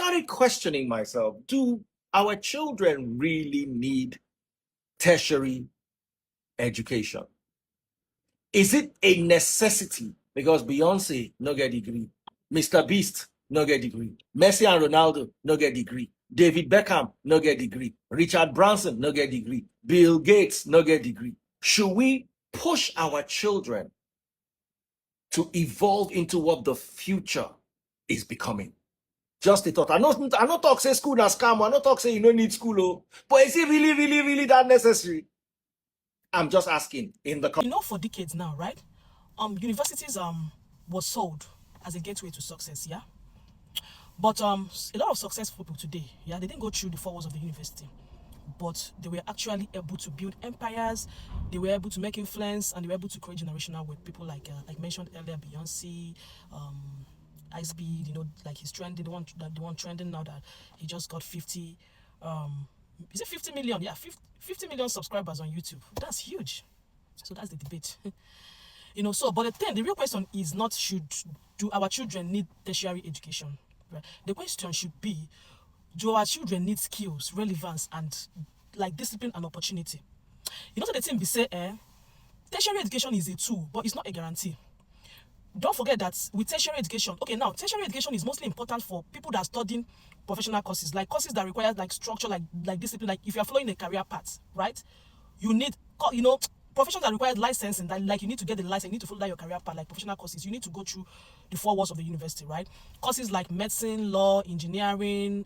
started questioning myself. Do our children really need tertiary education? Is it a necessity? Because Beyonce no get degree, Mr. Beast no get degree, Messi and Ronaldo no get degree, David Beckham no get degree, Richard Branson no get degree, Bill Gates no get degree. Should we push our children to evolve into what the future is becoming? Just a thought. I not talk say school na scam. I not talk say you don't need school. Oh. But is it really, really, really that necessary? I'm just asking in the for decades now, right? Universities was sold as a gateway to success, yeah. But a lot of successful people today, yeah, they didn't go through the 4 walls of the university, but they were actually able to build empires. They were able to make influence, and they were able to create generational with people like mentioned earlier, Beyonce, Ice Speed. Like he's trending, the one trending now that he just got 50. Is it 50 million? Yeah, 50 million subscribers on YouTube. That's huge. So that's the debate. So but the real question is not do our children need tertiary education, right? The question should be, do our children need skills, relevance, and like discipline and opportunity? So the thing we say, tertiary education is a tool, but it's not a guarantee. Don't forget that with tertiary education, okay, now tertiary education is mostly important for people that are studying professional courses, like courses that require like structure, like discipline. Like if you're following a career path, right? You need, professions that require licensing, that like you need to get the license, you need to follow that your career path, like professional courses. You need to go through the 4 walls of the university, right? Courses like medicine, law, engineering,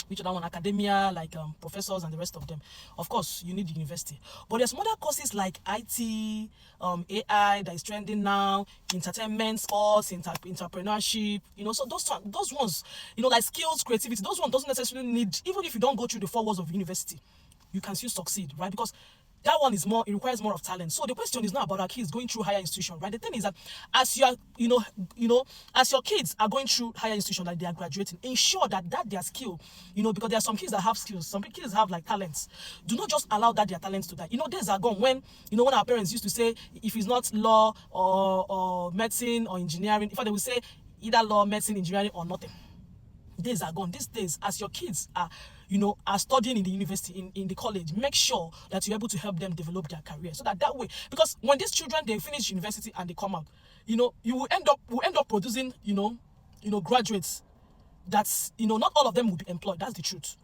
which other one, academia, like professors and the rest of them. Of course, you need the university. But there's some other courses like IT, AI that is trending now, entertainment, sports, entrepreneurship. So those ones, like skills, creativity, those ones doesn't necessarily need, even if you don't go through the 4 walls of university, you can still succeed, right? Because that one is more, it requires more of talent. So the question is not about our kids going through higher institution, right? The thing is that as you are, as your kids are going through higher institution, like they are graduating, ensure that their skill, because there are some kids that have skills, some kids have like talents. Do not just allow that their talents to die. Days are gone when, when our parents used to say, if it's not law or medicine or engineering, in fact, they would say either law, medicine, engineering, or nothing. Days are gone. These days, as your kids are studying in the university, in the college, make sure that you're able to help them develop their career, so that way, because when these children, they finish university and they come out, you will end up producing graduates that's, not all of them will be employed. That's the truth.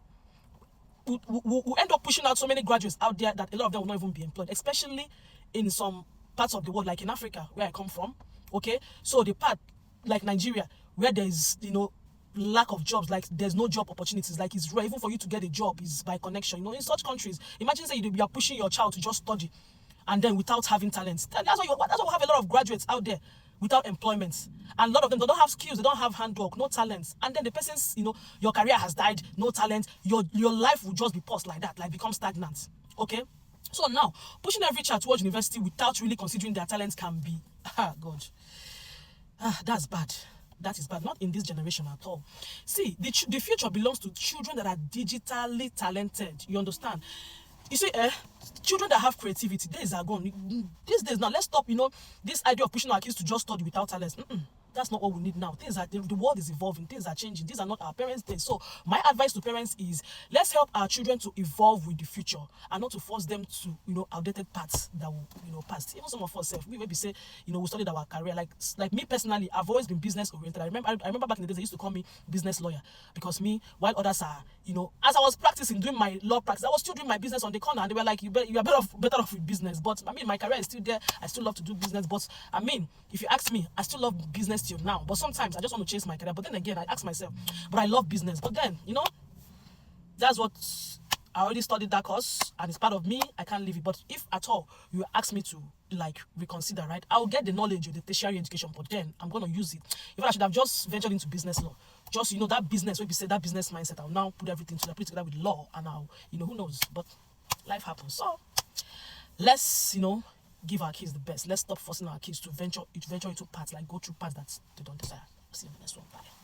We'll end up pushing out so many graduates out there that a lot of them will not even be employed, especially in some parts of the world, like in Africa, where I come from. Okay, so the part like Nigeria, where there's lack of jobs, like there's no job opportunities, like it's rare even for you to get a job is by connection. In such countries, imagine say you are pushing your child to just study, and then without having talents. That's why we have a lot of graduates out there without employment, and a lot of them, they don't have skills, they don't have handwork, no talents, and then the person's, your career has died, no talent, your life will just be paused like that, like become stagnant. Okay, so now pushing every child towards university without really considering their talents can be, God, that's bad. That is bad. Not in this generation at all. See, the future belongs to children that are digitally talented. You understand? You see, children that have creativity, days are gone. These days now, let's stop, this idea of pushing our kids to just study without talents. That's not what we need now. The world is evolving. Things are changing. These are not our parents' days. So my advice to parents is, let's help our children to evolve with the future, and not to force them to, outdated paths that will, pass. Even some of us, we maybe say, we studied our career. Like me personally, I've always been business oriented. I remember back in the days, they used to call me business lawyer, because me, while others are, as I was practicing, doing my law practice, I was still doing my business on the corner, and they were like, you are better off with business. But I mean, my career is still there. I still love to do business. But I mean, if you ask me, I still love business till now. But sometimes I just want to chase my career. But then again, I ask myself, but I love business. But then, that's what I already studied, that course, and it's part of me. I can't leave it. But if at all you ask me to reconsider, right, I'll get the knowledge of the tertiary education, but then I'm going to use it. If I should have just ventured into business law, just that business, where you say that business mindset, I'll now put everything together with law, and I'll, who knows. But life happens. So let's give our kids the best. Let's stop forcing our kids to venture into paths, like go through paths that they don't desire. See you in the next one. Bye.